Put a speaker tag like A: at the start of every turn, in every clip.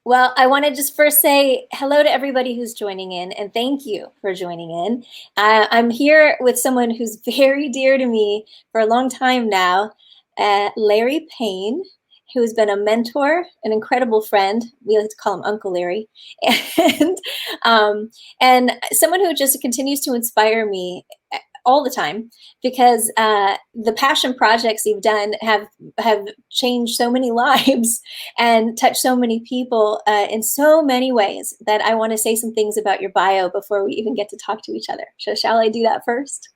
A: Well, I want to just first say hello to everybody who's joining in, and thank you for joining in. I'm here with someone who's very dear to me for a long time now, Larry Payne, who's been a mentor, an incredible friend. We like to call him Uncle Larry, and um, and someone who just continues to inspire me all the time because the passion projects you've done have changed so many lives and touched so many people in so many ways that I want to say some things about your bio before we even get to talk to each other. So shall I do that first?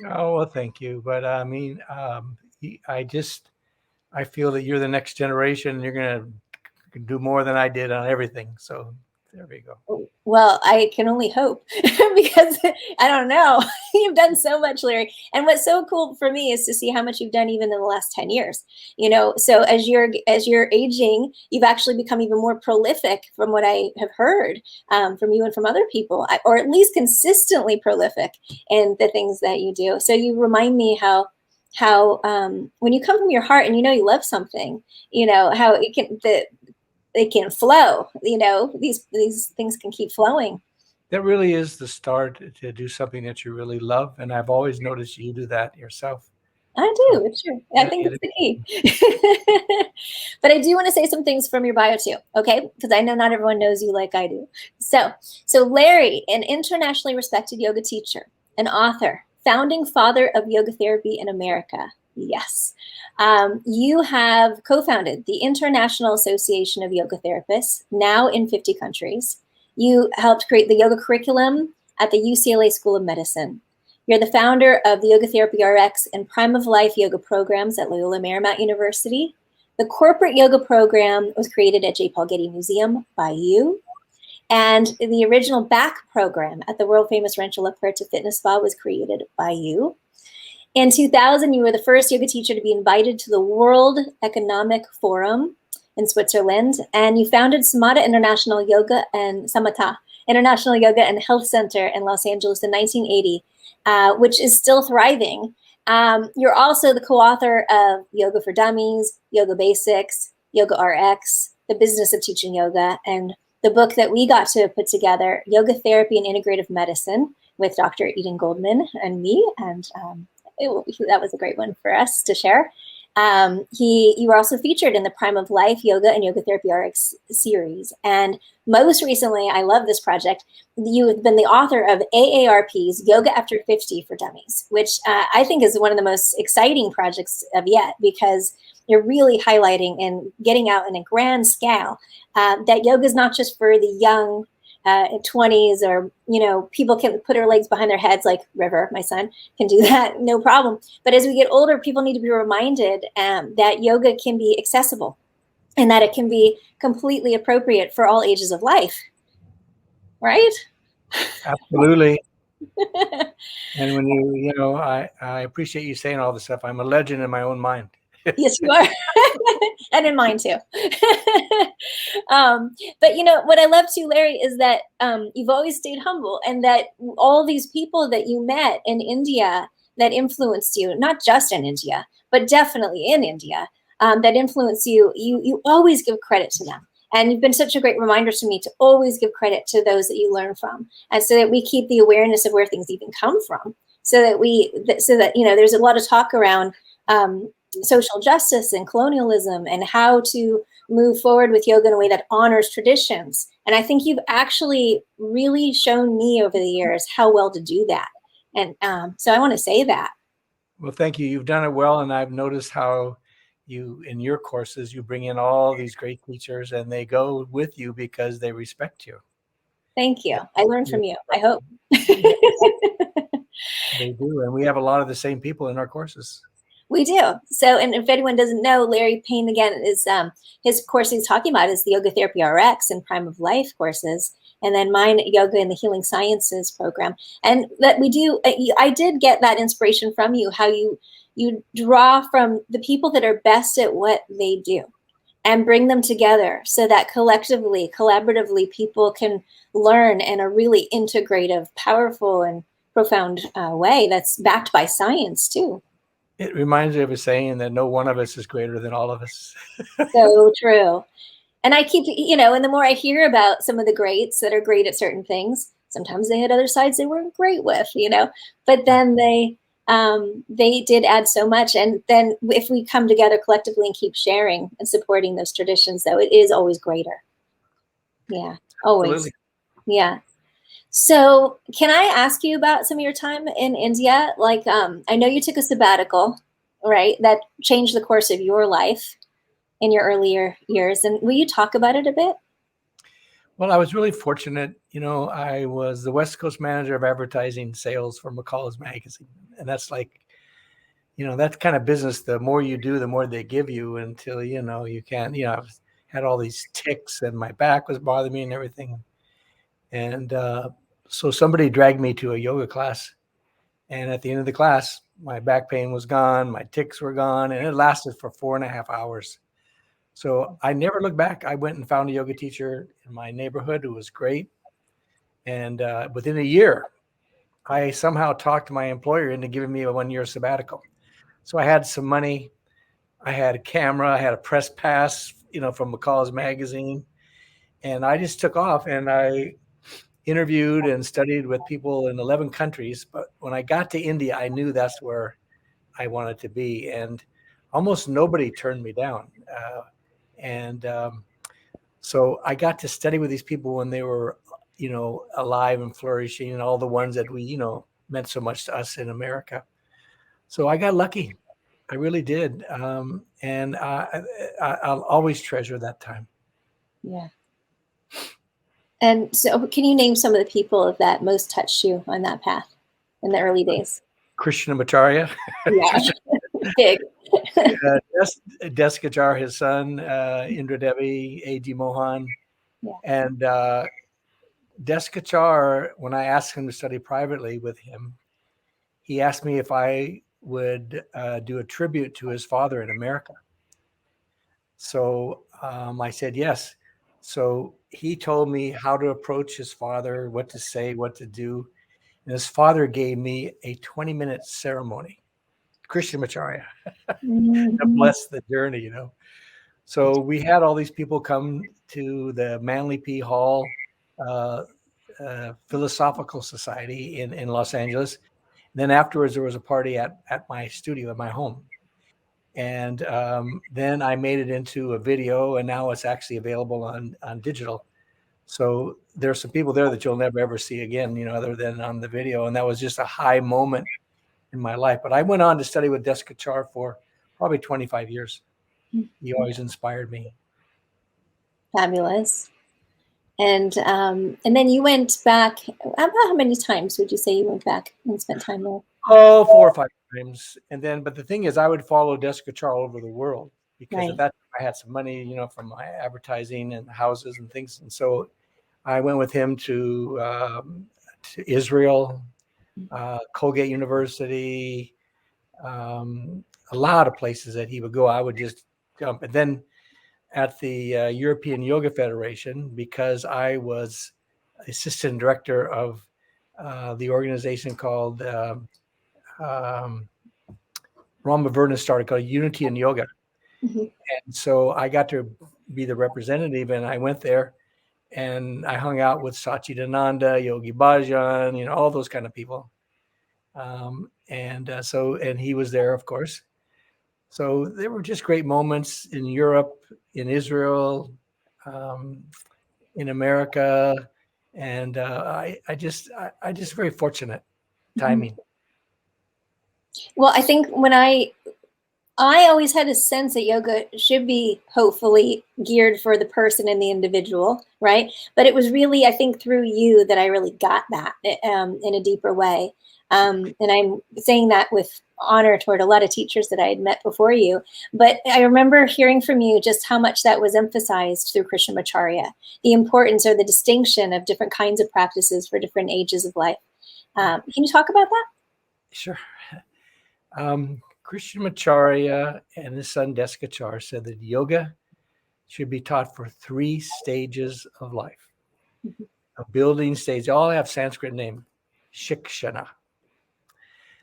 B: Oh, well, thank you. But I mean, I feel that you're the next generation and you're going to do more than I did on everything. So there we go.
A: Well, I can only hope because I don't know. You've done so much, Larry. And what's so cool for me is to see how much you've done even in the last 10 years. So as you're aging, you've actually become even more prolific from what I have heard from you and from other people, or at least consistently prolific in the things that you do. So you remind me how when you come from your heart and you love something, how it can flow. These things can keep flowing.
B: That really is the start to do something that you really love. And I've always noticed you do that yourself.
A: I
B: So
A: do. It's true. I think it's the key. But I do want to say some things from your bio too, okay? Because I know not everyone knows you like I do. So Larry, an internationally respected yoga teacher, an author, founding father of yoga therapy in America. Yes. You have co-founded the International Association of Yoga Therapists, now in 50 countries. You helped create the yoga curriculum at the UCLA School of Medicine. You're the founder of the Yoga Therapy RX and Prime of Life yoga programs at Loyola Marymount University. The corporate yoga program was created at Getty Museum by you. And the original back program at the world famous Rancho Puerta Fitness Spa was created by you. In 2000, you were the first yoga teacher to be invited to the World Economic Forum in Switzerland, and you founded Samata International Yoga and Samata International Yoga and Health Center in Los Angeles in 1980, which is still thriving. You're also the co-author of Yoga for Dummies, Yoga Basics, Yoga RX, The Business of Teaching Yoga, and the book that we got to put together, Yoga Therapy and Integrative Medicine, with Dr. Eden Goldman and me, and that was a great one for us to share. You were also featured in the Prime of Life Yoga and Yoga Therapy RX series. And most recently, I love this project, you have been the author of AARP's Yoga After 50 for Dummies, which I think is one of the most exciting projects of yet, because you're really highlighting and getting out in a grand scale that yoga is not just for the young 20s, or people can put their legs behind their heads, like River, my son, can do that, no problem. But as we get older, people need to be reminded that yoga can be accessible and that it can be completely appropriate for all ages of life, right?
B: absolutely. And when I appreciate you saying all this stuff. I'm a legend in my own mind.
A: Yes, you are. And in mine too. But what I love too, Larry, is that you've always stayed humble, and that all these people that you met in India that influenced you, not just in India, but definitely in India, that influenced you, you always give credit to them. And you've been such a great reminder to me to always give credit to those that you learn from, and so that we keep the awareness of where things even come from, so that there's a lot of talk around social justice and colonialism and how to move forward with yoga in a way that honors traditions. And I think you've actually really shown me over the years how well to do that. And so I want to say that.
B: Well, thank you. You've done it well. And I've noticed how in your courses, you bring in all these great teachers and they go with you because they respect you.
A: Thank you. I learned from you, I hope.
B: They do. And we have a lot of the same people in our courses.
A: We do. So, and if anyone doesn't know, Larry Payne, again, is his course he's talking about is the Yoga Therapy RX and Prime of Life courses. And then mine, Yoga and the Healing Sciences program. And that we do, I did get that inspiration from you, how you draw from the people that are best at what they do and bring them together so that collectively, collaboratively, people can learn in a really integrative, powerful, and profound way that's backed by science too.
B: It reminds me of a saying that no one of us is greater than all of us.
A: So true. And I keep, and the more I hear about some of the greats that are great at certain things, sometimes they had other sides they weren't great with, but then they did add so much. And then if we come together collectively and keep sharing and supporting those traditions, though, it is always greater. Yeah, always.
B: Absolutely.
A: Yeah. So can I ask you about some of your time in India? Like, I know you took a sabbatical, right? That changed the course of your life in your earlier years. And will you talk about it a bit?
B: Well, I was really fortunate. I was the West Coast manager of advertising sales for McCall's magazine. And that's like, that kind of business, the more you do, the more they give you until, you can't, I had all these tics and my back was bothering me and everything. And so somebody dragged me to a yoga class. And at the end of the class, my back pain was gone, my tics were gone, and it lasted for 4.5 hours. So I never looked back. I went and found a yoga teacher in my neighborhood who was great. And within a year, I somehow talked my employer into giving me a 1-year sabbatical. So I had some money. I had a camera. I had a press pass, from McCall's magazine. And I just took off and I interviewed and studied with people in 11 countries. But when I got to India, I knew that's where I wanted to be. And almost nobody turned me down. So I got to study with these people when they were, alive and flourishing, and all the ones that we, meant so much to us in America. So I got lucky. I really did. And I'll always treasure that time.
A: Yeah. And so can you name some of the people that most touched you on that path in the early days?
B: Krishnamacharya.
A: Yeah. Big.
B: Deskachar, his son, Indra Devi, A.G. Mohan. Yeah. And Deskachar, when I asked him to study privately with him, he asked me if I would do a tribute to his father in America. So I said yes. So he told me how to approach his father, what to say, what to do. And his father gave me a 20-minute ceremony, Krishnamacharya, to bless the journey, So we had all these people come to the Manly P. Hall Philosophical Society in Los Angeles. And then afterwards, there was a party at my studio, at my home. And then I made it into a video, and now it's actually available on digital. So there's some people there that you'll never, ever see again, other than on the video. And that was just a high moment in my life. But I went on to study with Deskachar for probably 25 years. He always inspired me.
A: Fabulous. And then you went back. How many times would you say you went back and spent time there?
B: Oh, 4 or 5 times. And then, but the thing is, I would follow Deskachar all over the world because at that time I had some money, from my advertising and houses and things. And so I went with him to Israel, Colgate University, a lot of places that he would go. I would just jump. And then at the European Yoga Federation, because I was assistant director of the organization called Ron Maverna started, called Unity in Yoga. Mm-hmm. And so I got to be the representative, and I went there and I hung out with Satchidananda, Yogi Bhajan, all those kind of people. And he was there, of course. So there were just great moments in Europe, in Israel, in America. And I just very fortunate timing.
A: Well, I think when I always had a sense that yoga should be hopefully geared for the person and the individual, right? But it was really, I think, through you that I really got that in a deeper way. And I'm saying that with honor toward a lot of teachers that I had met before you. But I remember hearing from you just how much that was emphasized through Krishnamacharya, the importance or the distinction of different kinds of practices for different ages of life. Can you talk about that?
B: Sure. Krishnamacharya and his son Deskachar said that yoga should be taught for 3 stages of life. Mm-hmm. A building stage, they all have Sanskrit name, shikshana.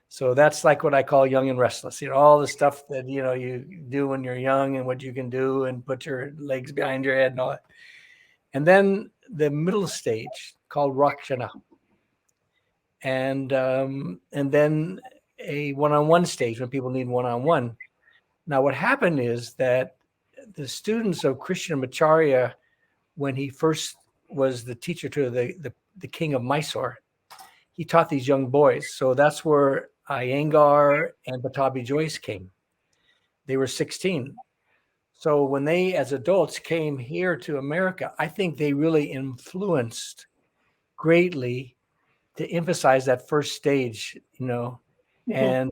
B: So that's like what I call young and restless. All the stuff that, you do when you're young and what you can do and put your legs behind your head and all that. And then the middle stage called Rakshana. And then a one-on-one stage when people need one-on-one. Now, what happened is that the students of Krishnamacharya, when he first was the teacher to the king of Mysore, he taught these young boys. So that's where Iyengar and Patabi Joyce came. They were 16. So when they, as adults, came here to America, I think they really influenced greatly to emphasize that first stage, and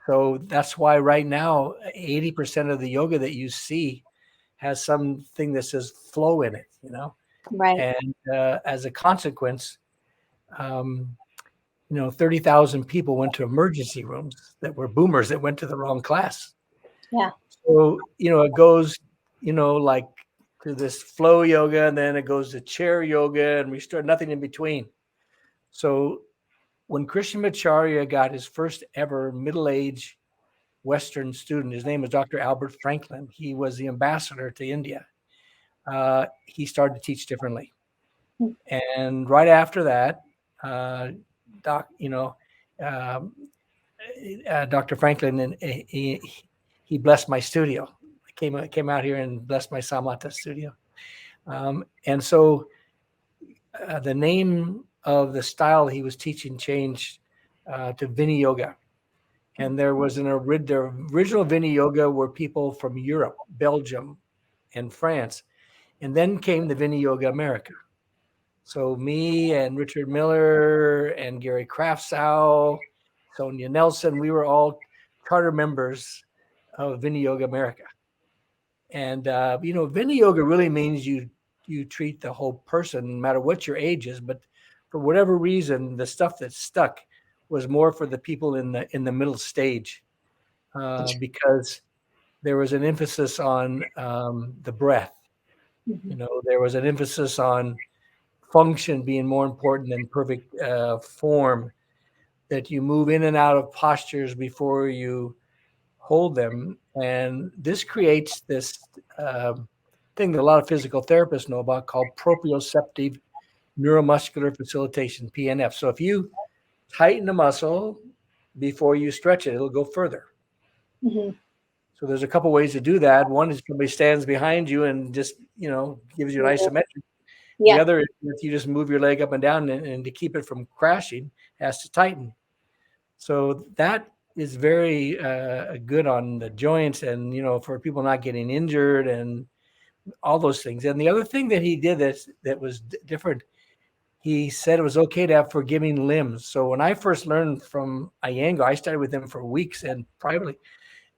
B: so that's why right now 80% of the yoga that you see has something that says flow in it,
A: Right.
B: and as a consequence, 30,000 people went to emergency rooms that were boomers that went to the wrong class.
A: Yeah.
B: So, it goes, like to this flow yoga, and then it goes to chair yoga and restore, nothing in between. So when Krishnamacharya got his first ever middle-aged Western student, his name is Dr. Albert Franklin. He was the ambassador to India. He started to teach differently. And right after that, Dr. Franklin, and he blessed my studio. I came out here and blessed my Samata studio. And so the name of the style he was teaching changed to Vini Yoga. And there was the original Vini Yoga were people from Europe, Belgium, and France. And then came the Vini Yoga America. So me and Richard Miller and Gary Kraftsow, Sonia Nelson, we were all charter members of Vini Yoga America. And, Vini Yoga really means you treat the whole person, no matter what your age is. But for whatever reason, the stuff that stuck was more for the people in the middle stage, because there was an emphasis on the breath. There was an emphasis on function being more important than perfect form, that you move in and out of postures before you hold them. And this creates this thing that a lot of physical therapists know about called proprioceptive neuromuscular facilitation, PNF. So if you tighten the muscle before you stretch it, it'll go further. So there's a couple ways to do that. One is somebody stands behind you and just, gives you an isometric.
A: Yeah.
B: The other is if you just move your leg up and down, and to keep it from crashing, has to tighten. So that is very good on the joints and, for people not getting injured and all those things. And the other thing that he did that was different, he said it was okay to have forgiving limbs. So when I first learned from Iyengar, I started with him for weeks and privately,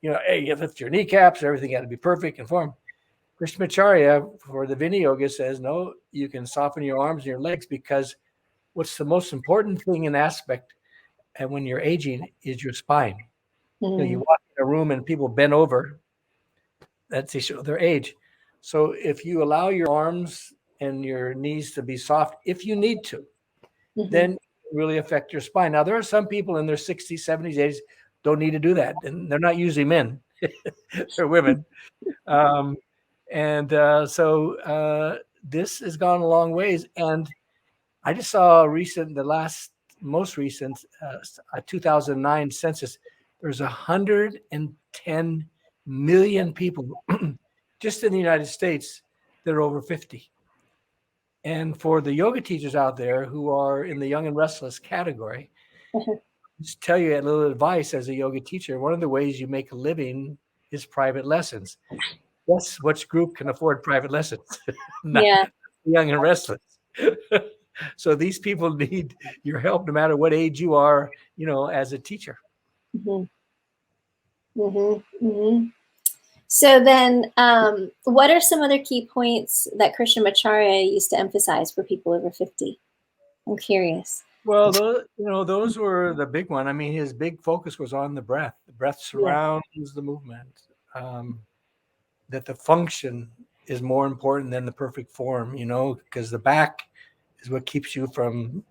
B: hey, you lift your kneecaps, everything had to be perfect and form. Krishnamacharya for the Vini Yoga says, no, you can soften your arms and your legs, because what's the most important thing in aspect and when you're aging is your spine. You walk in a room and people bend over, that's they show their age. So if you allow your arms and your knees to be soft, if you need to, then really affect your spine. Now, there are some people in their 60s, 70s, 80s don't need to do that. And they're not usually men. They're women. So this has gone a long ways. And I just saw most recent 2009 census. There's 110 million people just in the United States that are over 50. And for the yoga teachers out there who are in the young and restless category, just tell you a little advice as a yoga teacher. One of the ways you make a living is private lessons. Guess which group can afford private lessons? Not young and restless. So these people need your help no matter what age you are, as a teacher.
A: So then what are some other key points that Krishnamacharya used to emphasize for people over 50? I'm curious.
B: Well, those were the big one. I mean, his big focus was on the breath. The breath surrounds the movement. That the function is more important than the perfect form, because the back is what keeps you from,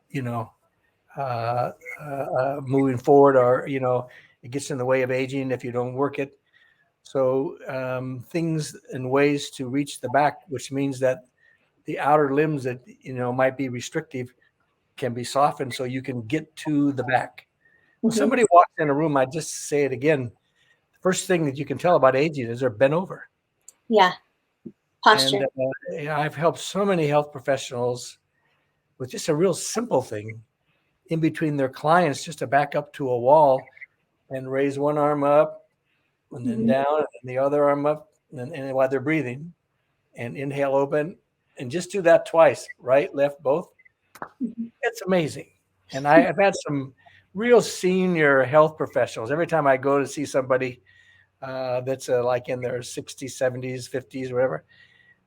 B: moving forward, or it gets in the way of aging if you don't work it. So things and ways to reach the back, which means that the outer limbs that might be restrictive can be softened so you can get to the back. When somebody walks in a room, I just say it again, the first thing that you can tell about aging is they're bent over.
A: Yeah. Posture.
B: And I've helped so many health professionals with just a real simple thing in between their clients, just to back up to a wall and raise one arm up and then down and the other arm up and while they're breathing, and inhale open, and just do that twice, right, left, both. It's amazing. And I've had some real senior health professionals. Every time I go to see somebody that's like in their 60s, 70s, 50s, whatever,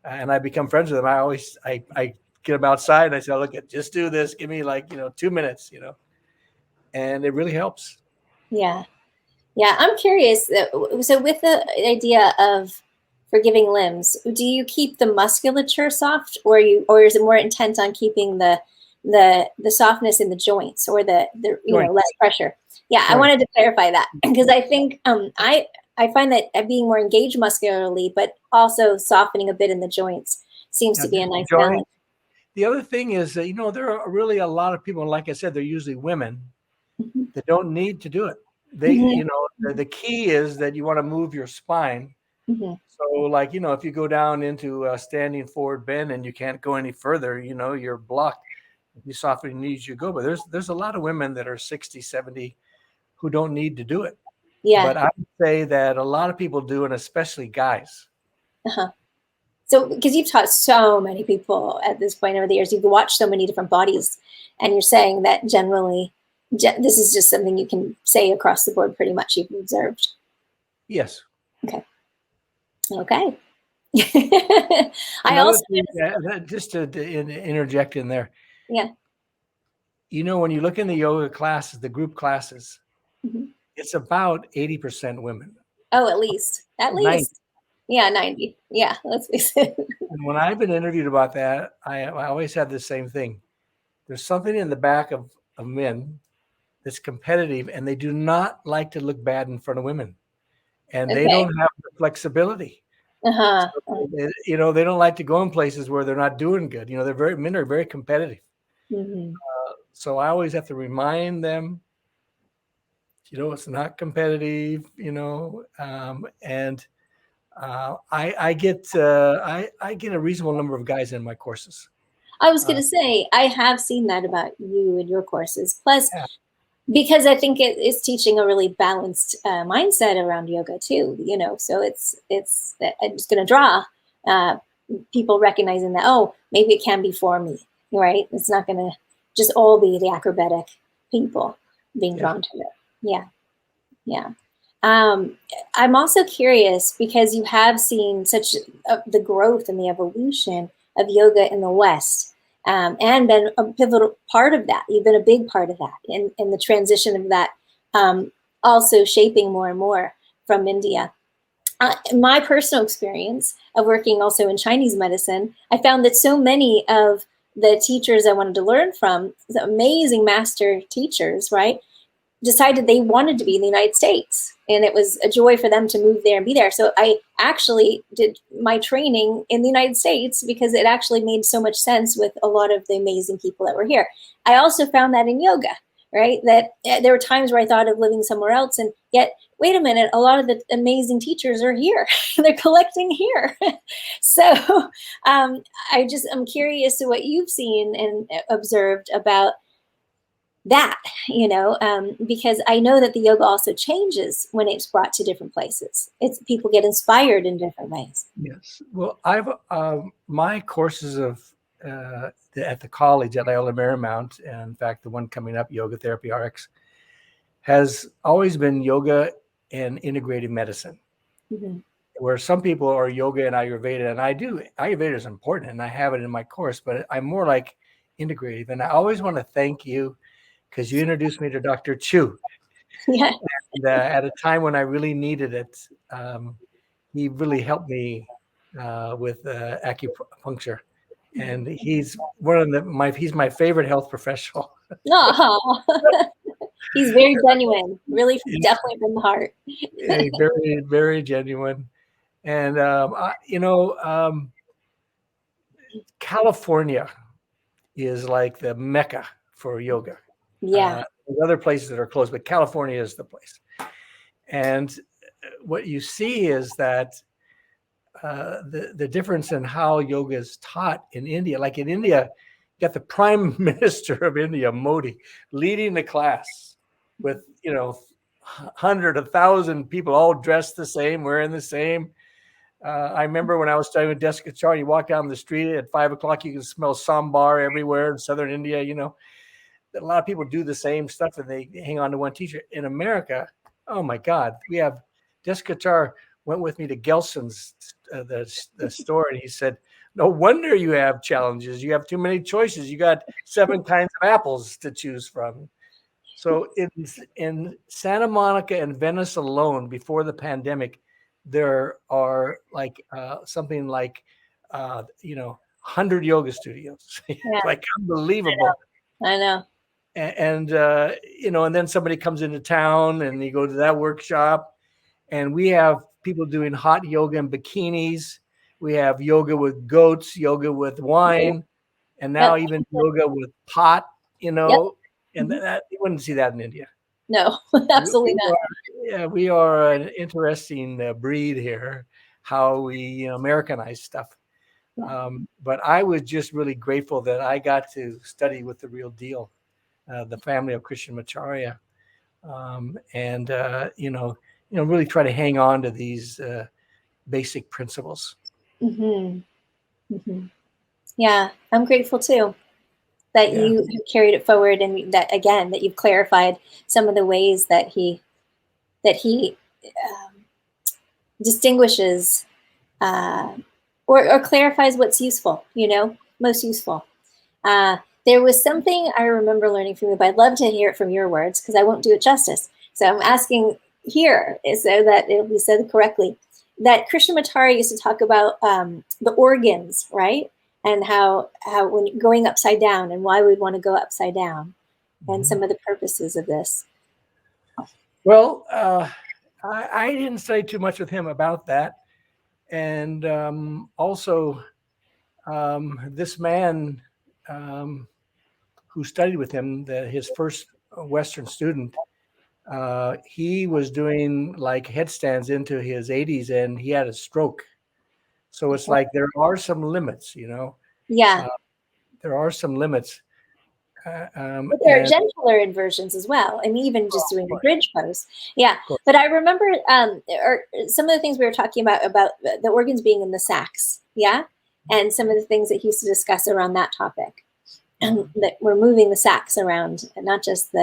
B: and I become friends with them, I get them outside and I say, look, just do this. Give me 2 minutes, and it really helps.
A: Yeah. Yeah. I'm curious. So with the idea of forgiving limbs, do you keep the musculature soft, or is it more intent on keeping the softness in the joints, or the less pressure? Yeah. Joints. I wanted to clarify that because I think I find that being more engaged muscularly, but also softening a bit in the joints seems to be a nice balance.
B: The other thing is that, there are really a lot of people, and like I said, they're usually women that don't need to do it. They, the key is that you want to move your spine. So if you go down into a standing forward bend and you can't go any further, you're blocked. If you soften your knees, you go. But there's a lot of women that are 60, 70 who don't need to do it. Yeah. But I would say that a lot of people do, and especially guys.
A: So, because you've taught so many people at this point over the years, you've watched so many different bodies, and you're saying that generally, this is just something you can say across the board, pretty much you've observed.
B: Yes.
A: Okay.
B: Just to interject in there.
A: Yeah.
B: When you look in the yoga classes, the group classes, it's about 80% women.
A: Oh, at least. 90. Yeah, 90. Yeah, let's face it.
B: And when I've been interviewed about that, I always have the same thing. There's something in the back of men that's competitive, and they do not like to look bad in front of women. And they don't have the flexibility. So, they don't like to go in places where they're not doing good. Men are very competitive. So I always have to remind them, it's not competitive, and I get a reasonable number of guys in my courses.
A: I was going to say, I have seen that about you and your courses. Plus, because I think it is teaching a really balanced mindset around yoga too. So it's just going to draw people recognizing that, maybe it can be for me, right? It's not going to just all be the acrobatic people being drawn to it. Yeah. I'm also curious, because you have seen such the growth and the evolution of yoga in the West, and been a pivotal part of that. You've been a big part of that in the transition of that, also shaping more and more from India. My personal experience of working also in Chinese medicine, I found that so many of the teachers I wanted to learn from, the amazing master teachers, right, decided they wanted to be in the United States, and it was a joy for them to move there and be there. So I actually did my training in the United States because it actually made so much sense with a lot of the amazing people that were here. I also found that in yoga, right, that there were times where I thought of living somewhere else, and yet, wait a minute, a lot of the amazing teachers are here. They're collecting here. So I'm curious to what you've seen and observed about that, because I know that the yoga also changes when it's brought to different places. People get inspired in different ways.
B: Yes. Well, I've my courses at the college at Loyola Marymount, and in fact, the one coming up, Yoga Therapy RX, has always been yoga and integrative medicine. Where some people are yoga and Ayurveda, and Ayurveda is important, and I have it in my course, but I'm more like integrative. And I always want to thank you, because you introduced me to Dr. Chu.
A: Yeah.
B: And, at a time when I really needed it, he really helped me with acupuncture. and he's one of he's my favorite health professional.
A: Oh, he's very genuine, really, definitely from the heart.
B: Yeah, very, very genuine. And, California is like the Mecca for yoga.
A: Yeah.
B: There's other places that are close, but California is the place. And what you see is that the difference in how yoga is taught in India, like in India, you got the Prime Minister of India, Modi, leading the class with, 100, 1,000 people all dressed the same, wearing the same. I remember when I was studying with Desikachar, you walk down the street at 5 o'clock, you can smell sambar everywhere in southern India. A lot of people do the same stuff and they hang on to one teacher. In America, oh my God, we have Desikachar went with me to Gelson's, the store, and he said, "No wonder you have challenges. You have too many choices. You got 7 kinds of apples to choose from." So in Santa Monica and Venice alone, before the pandemic, there are like something like 100 yoga studios.
A: Yeah.
B: Like unbelievable.
A: I know.
B: And and then somebody comes into town and you go to that workshop, and we have people doing hot yoga in bikinis. We have yoga with goats, yoga with wine, and now even yoga with pot, and that you wouldn't see that in India.
A: No, absolutely not.
B: We are an interesting breed here, how we Americanize stuff. But I was just really grateful that I got to study with the real deal, the family of Krishnamacharya, and really try to hang on to these basic principles.
A: Mm-hmm. Mm-hmm. Yeah, I'm grateful too that you have carried it forward, and that you've clarified some of the ways that he distinguishes or clarifies what's useful, most useful. There was something I remember learning from you, but I'd love to hear it from your words because I won't do it justice. So I'm asking here so that it'll be said correctly, that Krishnamacharya used to talk about the organs, right? And how when going upside down and why we'd want to go upside down, and some of the purposes of this.
B: Well, I didn't study too much with him about that. And also, this man who studied with him, his first Western student, he was doing like headstands into his 80s and he had a stroke. So it's like there are some limits,
A: Yeah.
B: There are some limits.
A: But there are gentler inversions as well. I mean, even just doing the bridge pose. Yeah. But I remember or some of the things we were talking about the organs being in the sacks. Yeah. And some of the things that he used to discuss around that topic. And that we're moving the sacks around, and not just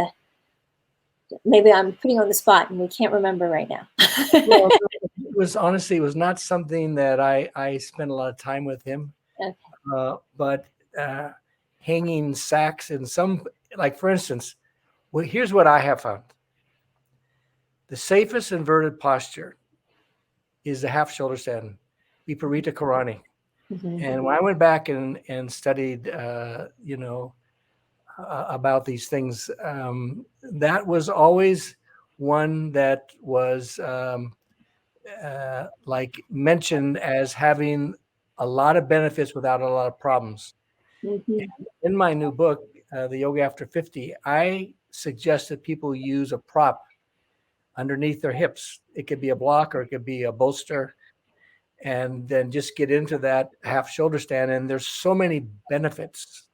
A: maybe I'm putting on the spot and we can't remember right now.
B: Well, it was not something that I spent a lot of time with him. Okay. But hanging sacks in some, like for instance, here's what I have found. The safest inverted posture is the half shoulder stand, Viparita Karani. Mm-hmm. And when I went back and studied, about these things, that was always one that was like mentioned as having a lot of benefits without a lot of problems. Mm-hmm. In my new book, The Yoga After 50, I suggest that people use a prop underneath their hips. It could be a block or it could be a bolster, and then just get into that half shoulder stand. And there's so many benefits.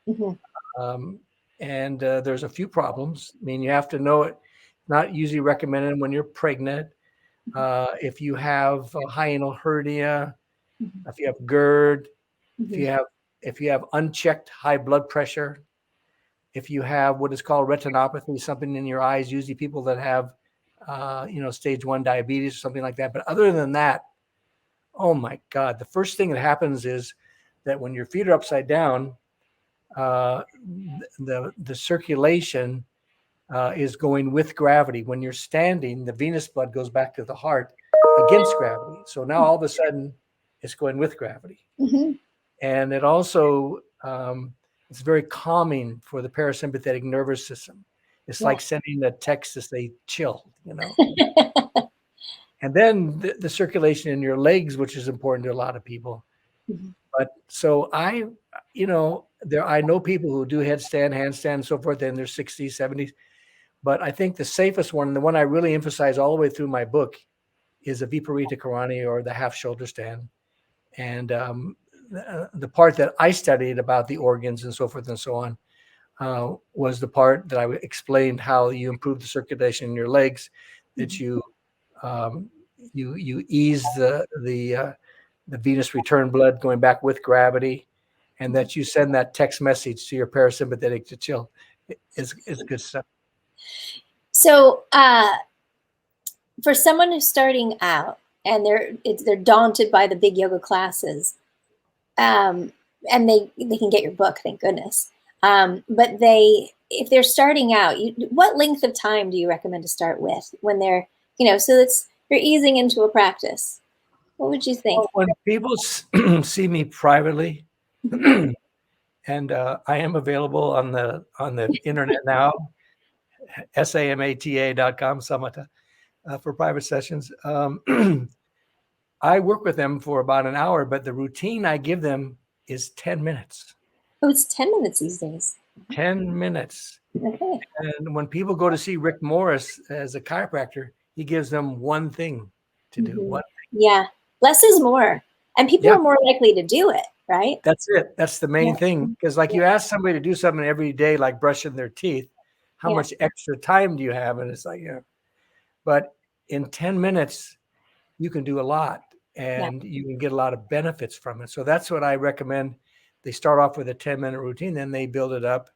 B: Mm-hmm. And there's a few problems. I mean, you have to know it. Not usually recommended when you're pregnant. If you have a hiatal hernia, if you have GERD, if you have unchecked high blood pressure, if you have what is called retinopathy, something in your eyes, usually people that have, stage 1 diabetes or something like that. But other than that, oh my God, the first thing that happens is that when your feet are upside down, the circulation is going with gravity. When you're standing, the venous blood goes back to the heart against gravity. So now all of a sudden it's going with gravity. Mm-hmm. And it also, it's very calming for the parasympathetic nervous system. It's like sending a text to say chill, And then the circulation in your legs, which is important to a lot of people. But so I know people who do headstand, handstand, and so forth in their 60s, 70s. But I think the safest one, and the one I really emphasize all the way through my book, is a Viparita Karani, or the half shoulder stand. And the part that I studied about the organs and so forth and so on was the part that I explained how you improve the circulation in your legs, that you ease the venous return blood going back with gravity, and that you send that text message to your parasympathetic to chill. Is good stuff.
A: So for someone who's starting out and they're daunted by the big yoga classes, and they can get your book, thank goodness. But if they're starting out, what length of time do you recommend to start with when they're, so you're easing into a practice? What would you think?
B: Well, when people see me privately, and I am available on the internet now, samata.com, Samata, for private sessions. I work with them for about an hour, but the routine I give them is 10 minutes.
A: Oh, it's 10 minutes these days.
B: 10 minutes.
A: Okay.
B: And when people go to see Rick Morris as a chiropractor, he gives them one thing to do. One thing.
A: Yeah. Less is more. And people are more likely to do it, right?
B: That's it. That's the main thing. Because you ask somebody to do something every day, like brushing their teeth, how much extra time do you have? And it's like, but in 10 minutes, you can do a lot, and you can get a lot of benefits from it. So that's what I recommend. They start off with a 10-minute routine, then they build it up.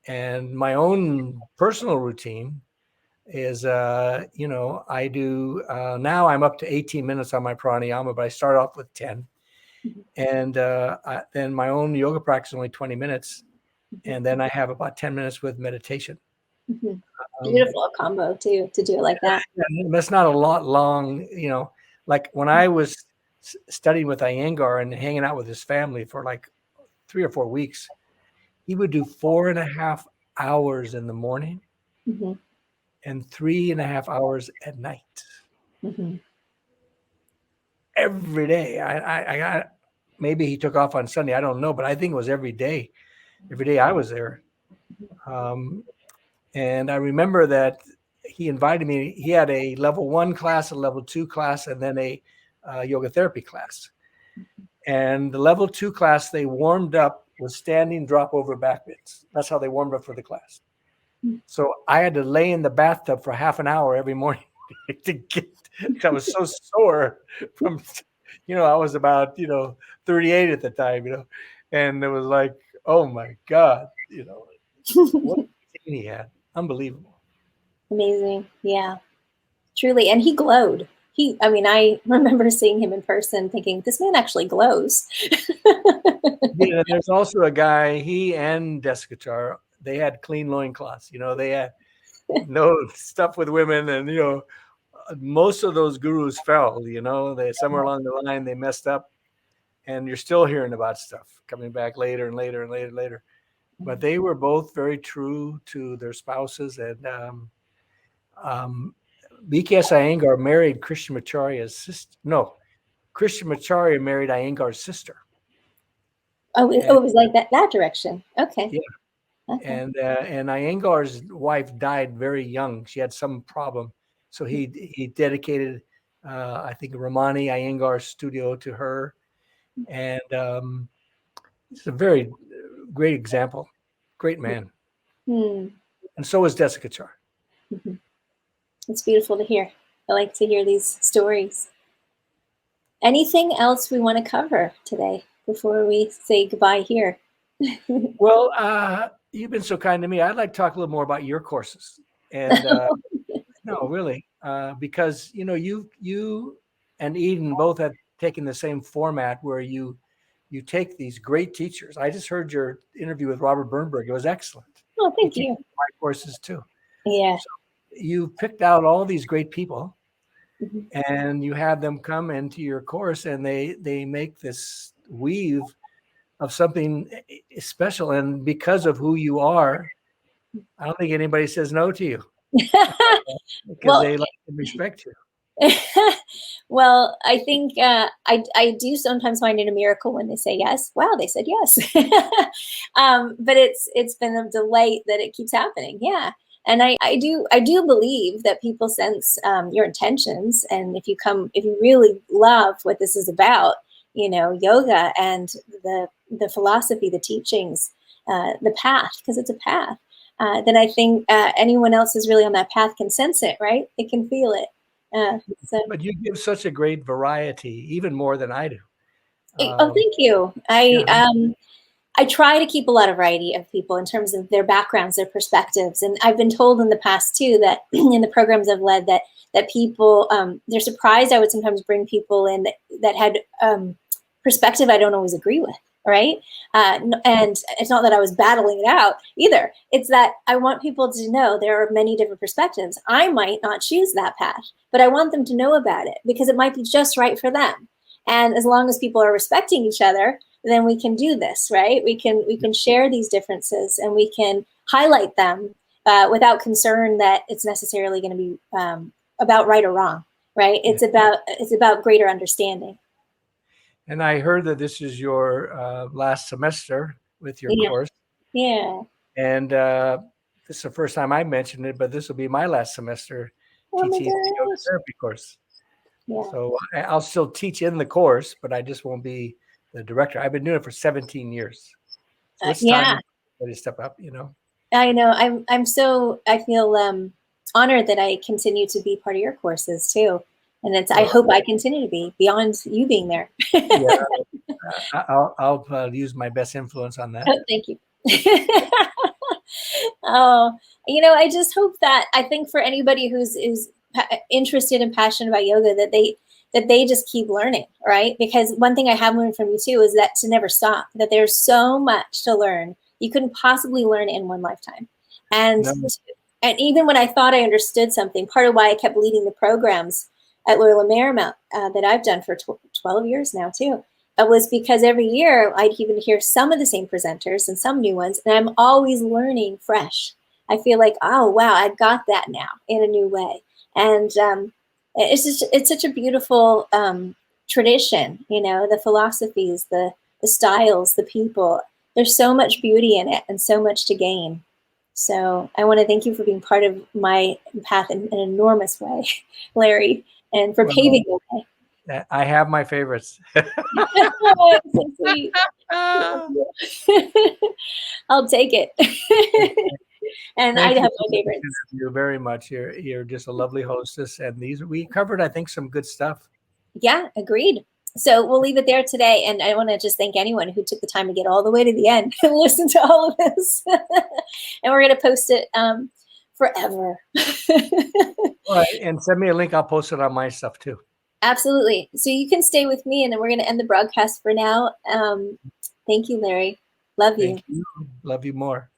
B: And my own personal routine is, I do, now I'm up to 18 minutes on my pranayama, but I start off with 10. And then my own yoga practice is only 20 minutes. And then I have about 10 minutes with meditation.
A: Beautiful combo too, to do it like that.
B: That's not a lot long, like when I was studying with Iyengar and hanging out with his family for like 3 or 4 weeks, he would do 4.5 hours in the morning and 3.5 hours at night. Every day. I got, maybe he took off on Sunday, I don't know, but I think it was every day. Every day I was there. And I remember that he invited me. He had a level 1 class, a level 2 class, and then a yoga therapy class. And the level 2 class, they warmed up with standing drop over back bends. That's how they warmed up for the class. So I had to lay in the bathtub for half an hour every morning to get, I was so sore from, I was about, 38 at the time, and it was like, oh my God, what he had. Unbelievable.
A: Amazing. Yeah, truly. And he glowed. I remember seeing him in person thinking, this man actually glows.
B: There's also a guy, he and Descatar, they had clean loincloths. They had no stuff with women. And, most of those gurus fell, they somewhere along the line, they messed up. And you're still hearing about stuff coming back later and later and later. But they were both very true to their spouses. And B.K.S. Iyengar married Krishnamacharya's sister. No, Krishnamacharya married Iyengar's sister.
A: Oh, it was like that direction. Okay.
B: Yeah. Okay. And Iyengar's wife died very young. She had some problem. So he dedicated, I think, Ramani Iyengar's studio to her. And it's a very great example. Great man. And so is Descatar.
A: It's beautiful to hear. I like to hear these stories. Anything else we want to cover today before we say goodbye here?
B: Well, you've been so kind to me. I'd like to talk a little more about your courses. And no, really, because, you and Eden both have taken the same format where you take these great teachers. I just heard your interview with Robert Bernberg. It was excellent.
A: Oh, thank you.
B: My courses too.
A: Yeah.
B: So you picked out all these great people and you have them come into your course, and they make this weave of something special. And because of who you are, I don't think anybody says no to you because they like and respect you.
A: Well, I think I do sometimes find it a miracle when they say yes. Wow, they said yes. But it's been a delight that it keeps happening. Yeah. And I do believe that people sense your intentions. And if you really love what this is about, yoga and the philosophy, the teachings, the path, because it's a path, then I think anyone else who's really on that path can sense it, right? They can feel it.
B: But you give such a great variety, even more than I do.
A: Thank you. I try to keep a lot of variety of people in terms of their backgrounds, their perspectives. And I've been told in the past too that in the programs I've led that people, they're surprised I would sometimes bring people in that had perspective I don't always agree with, right? And it's not that I was battling it out either. It's that I want people to know there are many different perspectives. I might not choose that path, but I want them to know about it because it might be just right for them. And as long as people are respecting each other, then we can do this, right? We can share these differences and we can highlight them without concern that it's necessarily going to be about right or wrong, right? It's about greater understanding.
B: And I heard that this is your last semester with your course.
A: Yeah.
B: And this is the first time I mentioned it, but this will be my last semester teaching the yoga therapy course. Yeah. So I'll still teach in the course, but I just won't be the director. I've been doing it for 17 years. So it's time to step up,
A: I know. I feel honored that I continue to be part of your courses too. And I hope I continue to be beyond you being there.
B: Yeah, I'll use my best influence on that.
A: Oh, thank you. I just hope that I think for anybody who's interested and passionate about yoga, that they just keep learning, right? Because one thing I have learned from you too is that to never stop, that there's so much to learn. You couldn't possibly learn in one lifetime. And even when I thought I understood something, part of why I kept leading the programs at Loyola Marymount that I've done for 12 years now too, was because every year I'd even hear some of the same presenters and some new ones, and I'm always learning fresh. I feel like, oh, wow, I got that now in a new way. And it's such a beautiful tradition, the philosophies, the styles, the people. There's so much beauty in it and so much to gain. So I want to thank you for being part of my path in an enormous way, Larry, and for paving the way.
B: I have my favorites.
A: Oh, so sweet. I'll take it. And I have my favorites.
B: Thank you very much. You're just a lovely hostess, and we covered, I think, some good stuff.
A: Yeah, agreed. So we'll leave it there today, and I want to just thank anyone who took the time to get all the way to the end and listen to all of this. And we're going to post it forever.
B: All right, and send me a link. I'll post it on my stuff too.
A: Absolutely. So you can stay with me, and then we're going to end the broadcast for now. Thank you, Larry. Love you.
B: Thank you. Love you more.